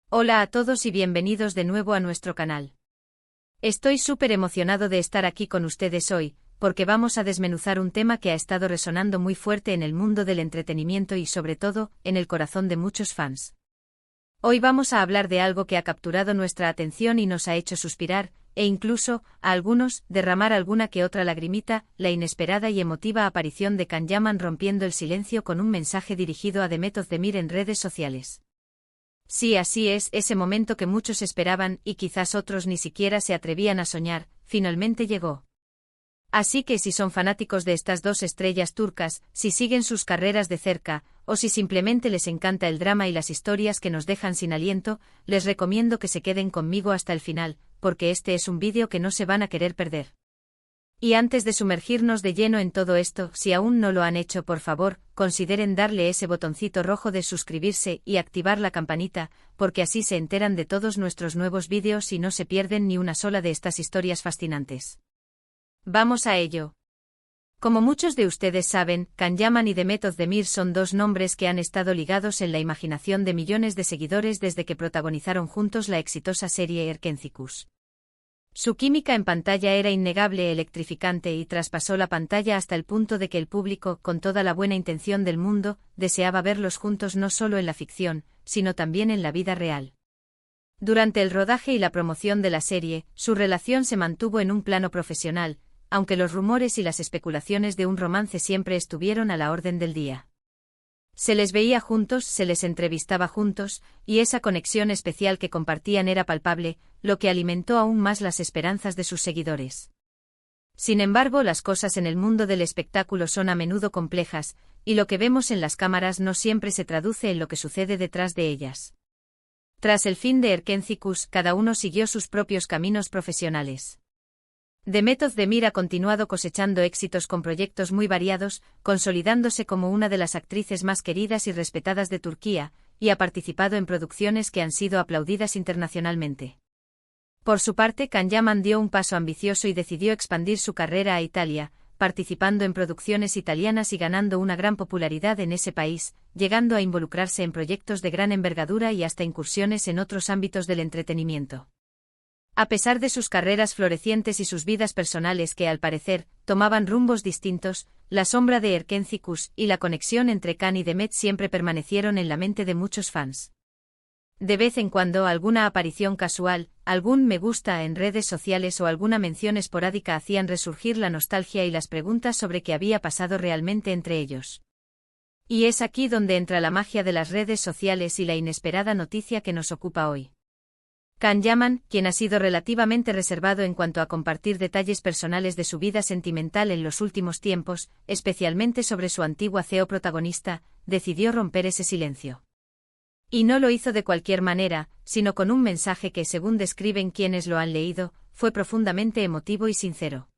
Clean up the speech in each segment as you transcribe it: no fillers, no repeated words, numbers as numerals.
Hola a todos y bienvenidos de nuevo a nuestro canal. Estoy súper emocionado de estar aquí con ustedes hoy, porque vamos a desmenuzar un tema que ha estado resonando muy fuerte en el mundo del entretenimiento y sobre todo, en el corazón de muchos fans. Hoy vamos a hablar de algo que ha capturado nuestra atención y nos ha hecho suspirar, e incluso, a algunos, derramar alguna que otra lagrimita, la inesperada y emotiva aparición de Can Yaman rompiendo el silencio con un mensaje dirigido a Demet Özdemir en redes sociales. Sí, así es, ese momento que muchos esperaban y quizás otros ni siquiera se atrevían a soñar, finalmente llegó. Así que si son fanáticos de estas dos estrellas turcas, si siguen sus carreras de cerca, o si simplemente les encanta el drama y las historias que nos dejan sin aliento, les recomiendo que se queden conmigo hasta el final, porque este es un vídeo que no se van a querer perder. Y antes de sumergirnos de lleno en todo esto, si aún no lo han hecho, por favor, consideren darle ese botoncito rojo de suscribirse y activar la campanita, porque así se enteran de todos nuestros nuevos vídeos y no se pierden ni una sola de estas historias fascinantes. Vamos a ello. Como muchos de ustedes saben, Can Yaman y Demet Özdemir son dos nombres que han estado ligados en la imaginación de millones de seguidores desde que protagonizaron juntos la exitosa serie Erkenci. Su química en pantalla era innegable, electrificante y traspasó la pantalla hasta el punto de que el público, con toda la buena intención del mundo, deseaba verlos juntos no solo en la ficción, sino también en la vida real. Durante el rodaje y la promoción de la serie, su relación se mantuvo en un plano profesional, aunque los rumores y las especulaciones de un romance siempre estuvieron a la orden del día. Se les veía juntos, se les entrevistaba juntos, y esa conexión especial que compartían era palpable, lo que alimentó aún más las esperanzas de sus seguidores. Sin embargo, las cosas en el mundo del espectáculo son a menudo complejas, y lo que vemos en las cámaras no siempre se traduce en lo que sucede detrás de ellas. Tras el fin de Erkenci, cada uno siguió sus propios caminos profesionales. Demet Özdemir ha continuado cosechando éxitos con proyectos muy variados, consolidándose como una de las actrices más queridas y respetadas de Turquía, y ha participado en producciones que han sido aplaudidas internacionalmente. Por su parte, Can Yaman dio un paso ambicioso y decidió expandir su carrera a Italia, participando en producciones italianas y ganando una gran popularidad en ese país, llegando a involucrarse en proyectos de gran envergadura y hasta incursiones en otros ámbitos del entretenimiento. A pesar de sus carreras florecientes y sus vidas personales que, al parecer, tomaban rumbos distintos, la sombra de Erkenci y la conexión entre Can y Demet siempre permanecieron en la mente de muchos fans. De vez en cuando alguna aparición casual, algún me gusta en redes sociales o alguna mención esporádica hacían resurgir la nostalgia y las preguntas sobre qué había pasado realmente entre ellos. Y es aquí donde entra la magia de las redes sociales y la inesperada noticia que nos ocupa hoy. Can Yaman, quien ha sido relativamente reservado en cuanto a compartir detalles personales de su vida sentimental en los últimos tiempos, especialmente sobre su antigua CEO protagonista, decidió romper ese silencio. Y no lo hizo de cualquier manera, sino con un mensaje que, según describen quienes lo han leído, fue profundamente emotivo y sincero.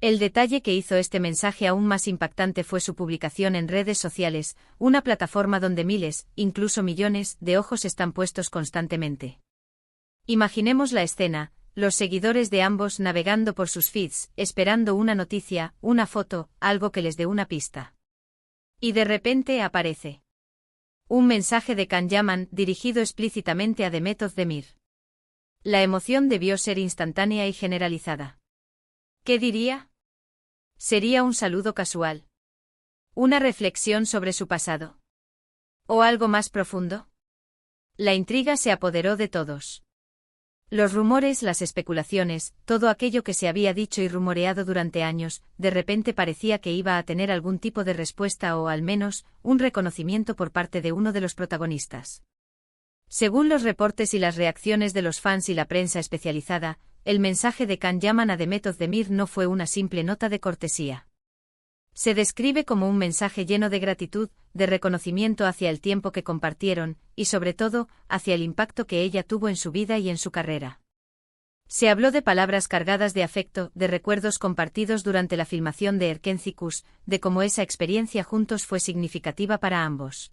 El detalle que hizo este mensaje aún más impactante fue su publicación en redes sociales, una plataforma donde miles, incluso millones, de ojos están puestos constantemente. Imaginemos la escena, los seguidores de ambos navegando por sus feeds, esperando una noticia, una foto, algo que les dé una pista. Y de repente aparece un mensaje de Can Yaman dirigido explícitamente a Demet Özdemir. La emoción debió ser instantánea y generalizada. ¿Qué diría? ¿Sería un saludo casual? ¿Una reflexión sobre su pasado? ¿O algo más profundo? La intriga se apoderó de todos. Los rumores, las especulaciones, todo aquello que se había dicho y rumoreado durante años, de repente parecía que iba a tener algún tipo de respuesta o, al menos, un reconocimiento por parte de uno de los protagonistas. Según los reportes y las reacciones de los fans y la prensa especializada, el mensaje de Can Yaman a Demet Özdemir no fue una simple nota de cortesía. Se describe como un mensaje lleno de gratitud, de reconocimiento hacia el tiempo que compartieron, y sobre todo, hacia el impacto que ella tuvo en su vida y en su carrera. Se habló de palabras cargadas de afecto, de recuerdos compartidos durante la filmación de Erkenci, de cómo esa experiencia juntos fue significativa para ambos.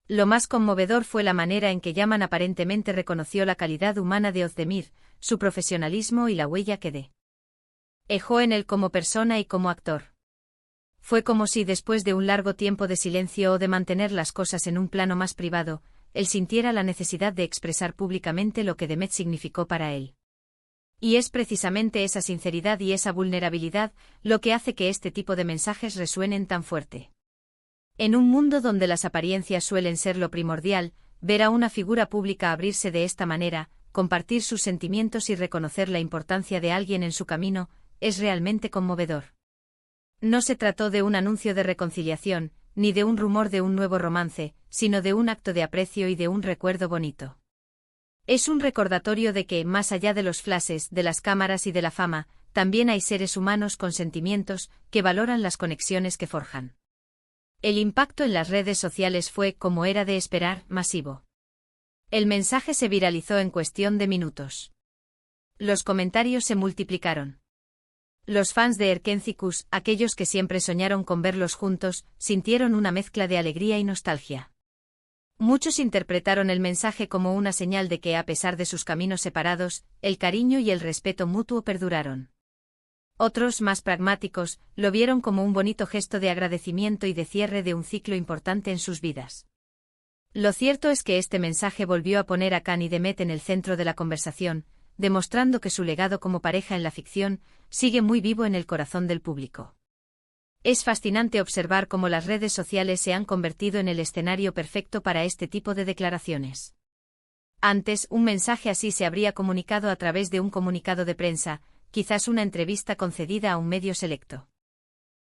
Lo más conmovedor fue la manera en que Yaman aparentemente reconoció la calidad humana de Özdemir, su profesionalismo y la huella que dejó en él como persona y como actor. Fue como si después de un largo tiempo de silencio o de mantener las cosas en un plano más privado, él sintiera la necesidad de expresar públicamente lo que Demet significó para él. Y es precisamente esa sinceridad y esa vulnerabilidad lo que hace que este tipo de mensajes resuenen tan fuerte. En un mundo donde las apariencias suelen ser lo primordial, ver a una figura pública abrirse de esta manera, compartir sus sentimientos y reconocer la importancia de alguien en su camino, es realmente conmovedor. No se trató de un anuncio de reconciliación, ni de un rumor de un nuevo romance, sino de un acto de aprecio y de un recuerdo bonito. Es un recordatorio de que, más allá de los flashes, de las cámaras y de la fama, también hay seres humanos con sentimientos, que valoran las conexiones que forjan. El impacto en las redes sociales fue, como era de esperar, masivo. El mensaje se viralizó en cuestión de minutos. Los comentarios se multiplicaron. Los fans de Erkénzicus, aquellos que siempre soñaron con verlos juntos, sintieron una mezcla de alegría y nostalgia. Muchos interpretaron el mensaje como una señal de que, a pesar de sus caminos separados, el cariño y el respeto mutuo perduraron. Otros, más pragmáticos, lo vieron como un bonito gesto de agradecimiento y de cierre de un ciclo importante en sus vidas. Lo cierto es que este mensaje volvió a poner a Can y Demet en el centro de la conversación, demostrando que su legado como pareja en la ficción sigue muy vivo en el corazón del público. Es fascinante observar cómo las redes sociales se han convertido en el escenario perfecto para este tipo de declaraciones. Antes, un mensaje así se habría comunicado a través de un comunicado de prensa, quizás una entrevista concedida a un medio selecto.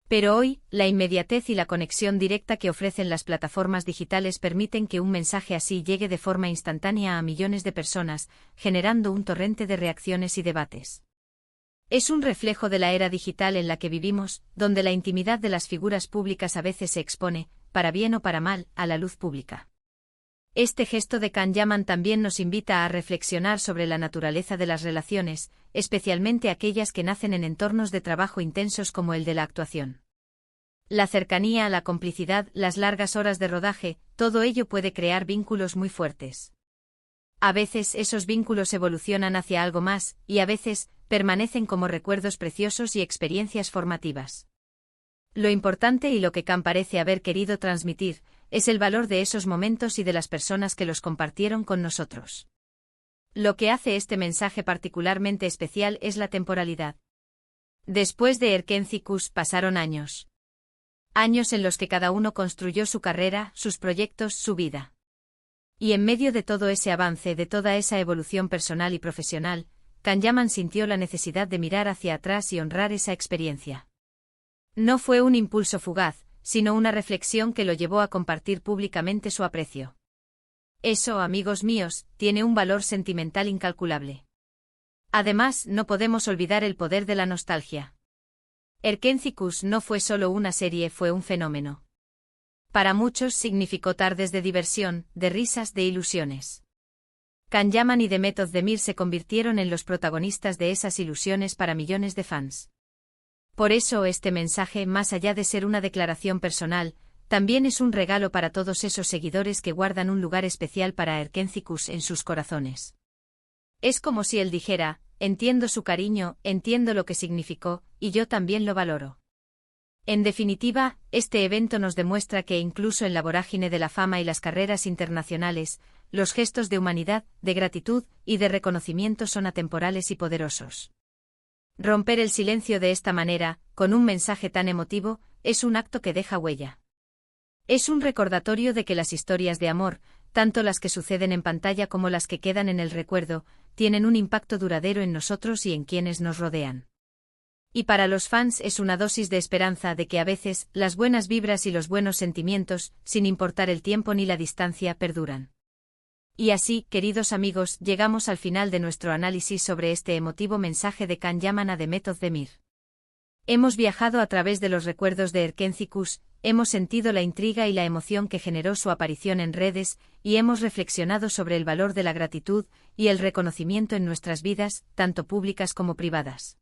Pero hoy, la inmediatez y la conexión directa que ofrecen las plataformas digitales permiten que un mensaje así llegue de forma instantánea a millones de personas, generando un torrente de reacciones y debates. Es un reflejo de la era digital en la que vivimos, donde la intimidad de las figuras públicas a veces se expone, para bien o para mal, a la luz pública. Este gesto de Can Yaman también nos invita a reflexionar sobre la naturaleza de las relaciones, especialmente aquellas que nacen en entornos de trabajo intensos como el de la actuación. La cercanía, la complicidad, las largas horas de rodaje, todo ello puede crear vínculos muy fuertes. A veces esos vínculos evolucionan hacia algo más, y a veces, permanecen como recuerdos preciosos y experiencias formativas. Lo importante y lo que Can parece haber querido transmitir, es el valor de esos momentos y de las personas que los compartieron con nosotros. Lo que hace este mensaje particularmente especial es la temporalidad. Después de Erkénzicus pasaron años. Años en los que cada uno construyó su carrera, sus proyectos, su vida. Y en medio de todo ese avance, de toda esa evolución personal y profesional, Can Yaman sintió la necesidad de mirar hacia atrás y honrar esa experiencia. No fue un impulso fugaz, sino una reflexión que lo llevó a compartir públicamente su aprecio. Eso, amigos míos, tiene un valor sentimental incalculable. Además, no podemos olvidar el poder de la nostalgia. Erkénzicus no fue solo una serie, fue un fenómeno. Para muchos significó tardes de diversión, de risas, de ilusiones. Can Yaman y Demet Özdemir se convirtieron en los protagonistas de esas ilusiones para millones de fans. Por eso este mensaje, más allá de ser una declaración personal, también es un regalo para todos esos seguidores que guardan un lugar especial para Erkénzicus en sus corazones. Es como si él dijera: entiendo su cariño, entiendo lo que significó, y yo también lo valoro. En definitiva, este evento nos demuestra que incluso en la vorágine de la fama y las carreras internacionales, los gestos de humanidad, de gratitud y de reconocimiento son atemporales y poderosos. Romper el silencio de esta manera, con un mensaje tan emotivo, es un acto que deja huella. Es un recordatorio de que las historias de amor, tanto las que suceden en pantalla como las que quedan en el recuerdo, tienen un impacto duradero en nosotros y en quienes nos rodean. Y para los fans es una dosis de esperanza de que a veces, las buenas vibras y los buenos sentimientos, sin importar el tiempo ni la distancia, perduran. Y así, queridos amigos, llegamos al final de nuestro análisis sobre este emotivo mensaje de Can Yaman a Demet Özdemir. Hemos viajado a través de los recuerdos de Erkénzicus, hemos sentido la intriga y la emoción que generó su aparición en redes, y hemos reflexionado sobre el valor de la gratitud y el reconocimiento en nuestras vidas, tanto públicas como privadas.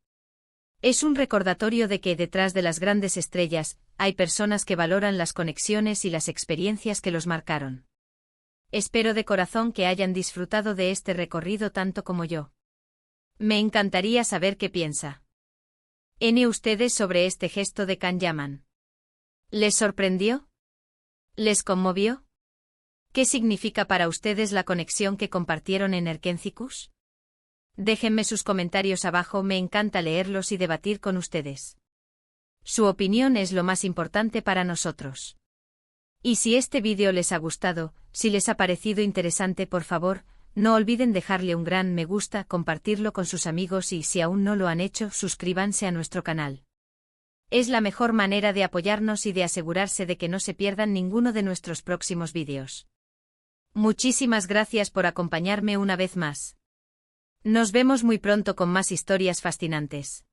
Es un recordatorio de que detrás de las grandes estrellas, hay personas que valoran las conexiones y las experiencias que los marcaron. Espero de corazón que hayan disfrutado de este recorrido tanto como yo. Me encantaría saber qué piensa. ¿Ustedes sobre este gesto de Can Yaman? ¿Les sorprendió? ¿Les conmovió? ¿Qué significa para ustedes la conexión que compartieron en Erkencicus? Déjenme sus comentarios abajo, me encanta leerlos y debatir con ustedes. Su opinión es lo más importante para nosotros. Y si este vídeo les ha gustado, si les ha parecido interesante, por favor, no olviden dejarle un gran me gusta, compartirlo con sus amigos y si aún no lo han hecho, suscríbanse a nuestro canal. Es la mejor manera de apoyarnos y de asegurarse de que no se pierdan ninguno de nuestros próximos vídeos. Muchísimas gracias por acompañarme una vez más. Nos vemos muy pronto con más historias fascinantes.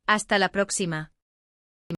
Hasta la próxima.